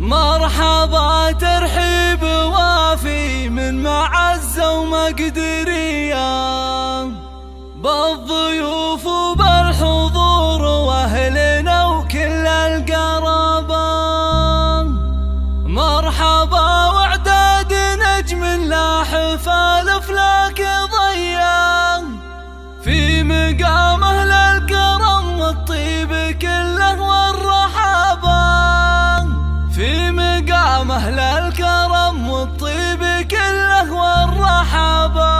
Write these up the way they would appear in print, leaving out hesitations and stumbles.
مرحبا ترحيب وافي من معزة ومقدرية بالضيوف وبالحضور واهلنا وكل القرابة. مرحبا واعداد نجم لاح فالافلاك ضيا في مقام اهل الكرم والطيب كله والرحابة. في مقام اهل الكرم والطيب كله والرحابة.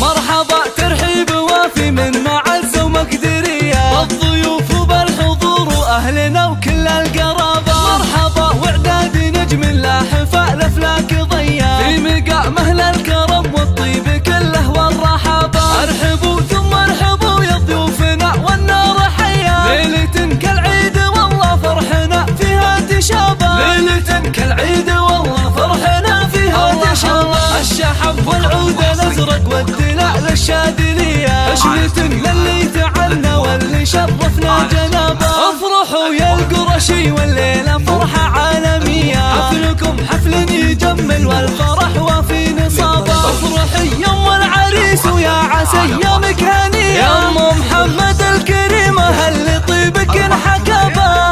مرحبا ترحيب وافي من معزة ومقدرية بالضيوف وبالحضور واهلنا وكل القرابة. مرحبا واعداد نجم لاح فالافلاك ضيا في مقام اهل الكرم والطيب كله والرحابة. ارحبوا ثم ارحبوا يا ضيوفنا والنار حيا ليلة كالعيد والله فرحنا فيها تشابه. ليلة كالعيد والله فرحنا فيها تشابه. الشحب والعود الازرق والدلاء للشاذلية عشرة للي تعنى واللي شرفنا جنابه. افرحوا يا القرشي والليلة فرحة عالمية حفلكم حفل يجمل والفرح وفي نصابه. افرحي يم العريس ويا عسى ايامك هنية يا ام محمد الكريمة هل طيبك انحكبه.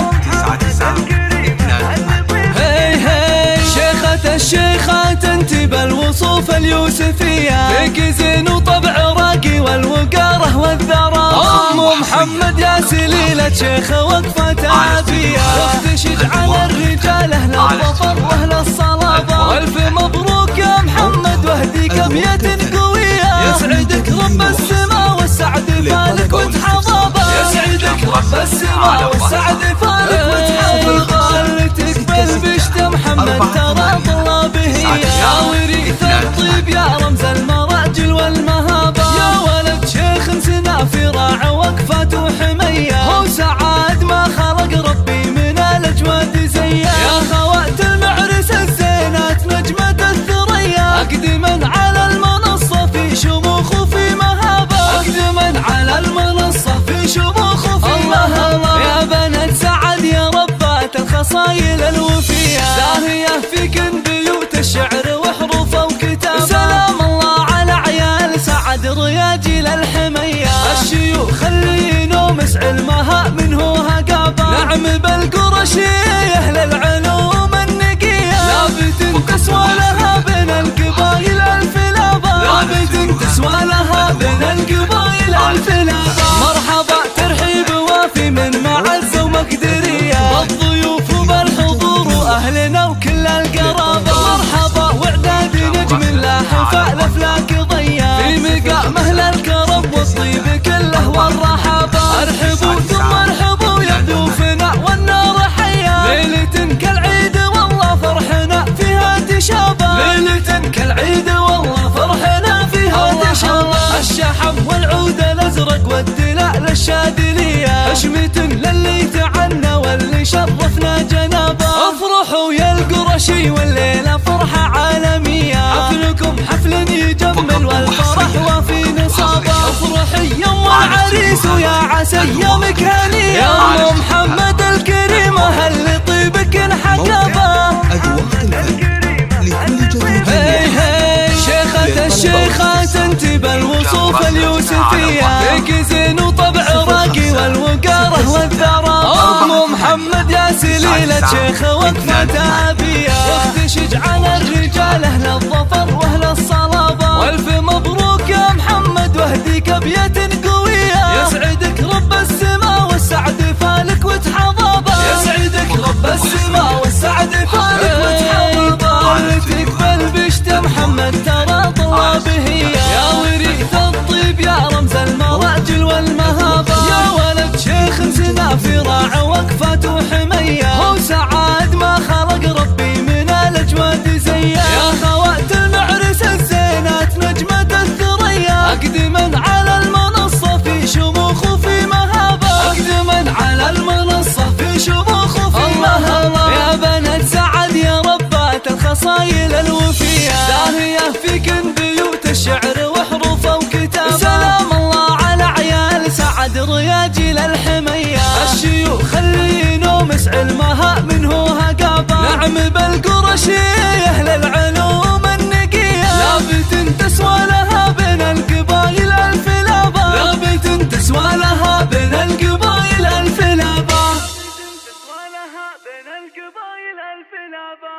هي هي شيخة الشيخات انت بالوصوف اليوسفية فيك زين وطبع راقي والوقاره والذرابة. ام محمد يا سليلة شيخة وقفة عافية واختشد على الرجال اهل الظفر واهل الصلابة. والف مبروك يا محمد واهديك ابيات قوية يسعدك رب السماء والسعد فالك وتحضابه. يسعدك رب السماء والسعد فالك وتحضابه. اللي تقبل بشت محمد ترى الله به يا وريث الطيب يا رمز المراجل والمهابة. يا ولد شيخ سنا في راع وقفة وحمية هو سعاد ما خلق ربي من الاجواد زيا. يا خوات المعرس الزينات نجمة الثريا اقدما على المنصة في شموخ وفي مهابة. اقدما على المنصة في شموخ وفي مهابة. يا بنات سعد يا ربات الخصايل الوفية زاهية فيكن بيوت الشعر وحروفه وكتابه. سلام الله على عيال سعد رياجي للحمية الشيوخ اللي ينومس علمها منه هقابة. نعم بالقرشي اهل العلوم النقية لابد تسوى لها بين القبائل الفلابة. لابد تسوى لها بين القبائل الفلابة. مرحبا ترحيب وافي من معزة ومقدرية بالضيوف وبالحضور واهلنا وكل القرابة. مرحبا واعداد نجم لاح فالافلاك ضيا في مقام اهل الكرم والطيب كله والرحابة. ارحبوا ثم ارحبوا يا ضيوفنا والنار حيا ليلة كالعيد والله فرحنا فيها تشابه. ليلة كالعيد والله فرحنا فيها تشابه. الشحب والعود الازرق والدلاء للشاذلية عشمة للي تعنى واللي شرفنا جنابه. افرحوا يا القرشي والليلة فرحة عالمية حفلكم حفل يجمل والفرح وفي نصابه. افرحي يم العريس ويا عسى ايامك هنية يا ام محمد الكريمة هل طيبك انحكبه. هي هي شيخة الشيخات انت بالوصوف اليوسفية فيك زين وطبع راقي والوقاره والذرابة. ام محمد يا سليلة شيخة وقفة عافية واختشج على الرجال اهل الظفر واهل الصلابة. والف مبروك يا محمد واهديك ابيات قوية يسعدك رب السماء والسعد فالك وتحضابه. يسعدك رب السماء والسعد فالك وتحضابه. اللي تقبل بشت محمد ترى الله به يا وريث الطيب يا رمز المراجل والمهابة. يا ولد شيخ سنا في راع وقفة وحمية هو سعاد ما خلق ربي من الاجواد زيا. يا خوات المعرس الزينات نجمة الثريا اقدما على المنصة في شموخ وفي مهابة. اقدما على المنصة في شموخ وفي مهابة. يا بنات سعد يا ربات الخصايل الوفية زاهية فيكن بيوت الشعر وحروفه وكتابه. سلام الله على عيال سعد رياجي للحمية الشيوخ اللي الشيخ للعلوم النقية، لابد تسوى لها بين القبائل ألف لابا، لابد تسوى لها بين القبائل ألف لابا، تسوى لها بين القبائل ألف لابا.